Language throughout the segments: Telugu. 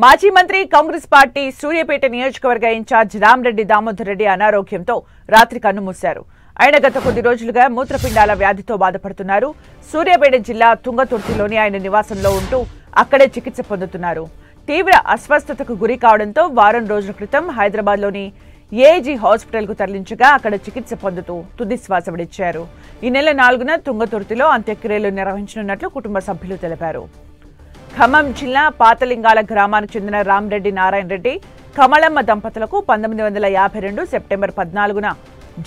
మాజీ మంత్రి కాంగ్రెస్ పార్టీ సూర్యాపేట నియోజకవర్గ ఇన్ఛార్జ్ రామరెడ్డి దామోదర్ రెడ్డి అనారోగ్యంతో రాత్రి కన్నుమూశారు. ఆయన గత కొద్ది రోజులుగా మూత్రపిండాల వ్యాధితో బాధపడుతున్నారు. సూర్యాపేట జిల్లా తుంగతుర్తిలోని ఆయన నివాసంలో ఉంటూ అక్కడే చికిత్స పొందుతున్నారు. తీవ్ర అస్వస్థతకు గురి కావడంతో వారం రోజుల క్రితం హైదరాబాద్లోని ఏఐజీ హాస్పిటల్కు తరలించగా అక్కడ చికిత్స పొందుతూ తుది శ్వాస విడిచారు. ఈ నెల 4న తుంగతుర్తిలో అంత్యక్రియలు నిర్వహించనున్నట్లు కుటుంబ సభ్యులు తెలిపారు. ఖమ్మం జిల్లా పాతలింగాల గ్రామానికి చెందిన రామరెడ్డి నారాయణ రెడ్డి, కమలమ్మ దంపతులకు 1952 సెప్టెంబర్ 14న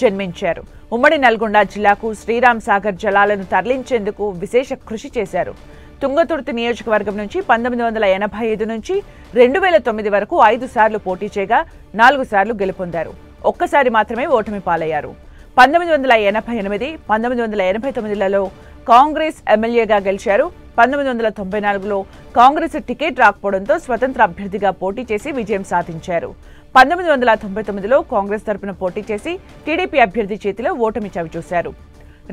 జన్మించారు. ఉమ్మడి నల్గొండ జిల్లాకు శ్రీరామ్ సాగర్ జలాలను తరలించేందుకు విశేష కృషి చేశారు. తుంగతుర్తి నియోజకవర్గం నుంచి 1985 నుంచి 2009 వరకు 5 సార్లు పోటీ చేయగా 4 సార్లు గెలుపొందారు. ఒక్కసారి మాత్రమే ఓటమి పాలయ్యారు. 1988, 1989లలో కాంగ్రెస్ ఎమ్మెల్యేగా గెలిచారు. 1994లో కాంగ్రెస్ టికెట్ రాకపోవడంతో స్వతంత్ర అభ్యర్థిగా పోటీ చేసి విజయం సాధించారు. 1999లో కాంగ్రెస్ తరపున పోటీ చేసి టీడీపీ అభ్యర్థి చేతిలో ఓటమి చవిచూశారు.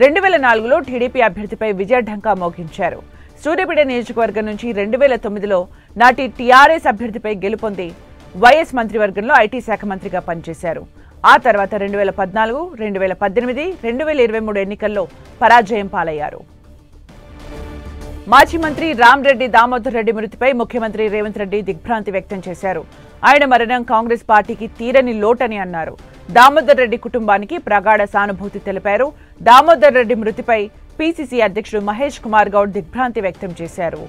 2004లో టీడీపీ అభ్యర్థిపై విజయఢంకా మోగించారు. సూర్యాపేట నియోజకవర్గం నుంచి 2009లో నాటి టీఆర్ఎస్ అభ్యర్థిపై గెలుపొంది వైఎస్ మంత్రివర్గంలో ఐటీ శాఖ మంత్రిగా పనిచేశారు. ఆ తర్వాత 2014, 2018, 2023 ఎన్నికల్లో పరాజయం పాలయ్యారు. మాజీ మంత్రి రామరెడ్డి దామోదర్ రెడ్డి మృతిపై ముఖ్యమంత్రి రేవంత్ రెడ్డి దిగ్భ్రాంతి వ్యక్తం చేశారు. ఆయన మరణం కాంగ్రెస్ పార్టీకి తీరని లోటని అన్నారు. దామోదర్ రెడ్డి కుటుంబానికి ప్రగాఢ సానుభూతి తెలిపారు. దామోదర్ రెడ్డి మృతిపై పీసీసీ అధ్యక్షుడు మహేష్ కుమార్ గౌడ్ దిగ్భ్రాంతి వ్యక్తం చేశారు.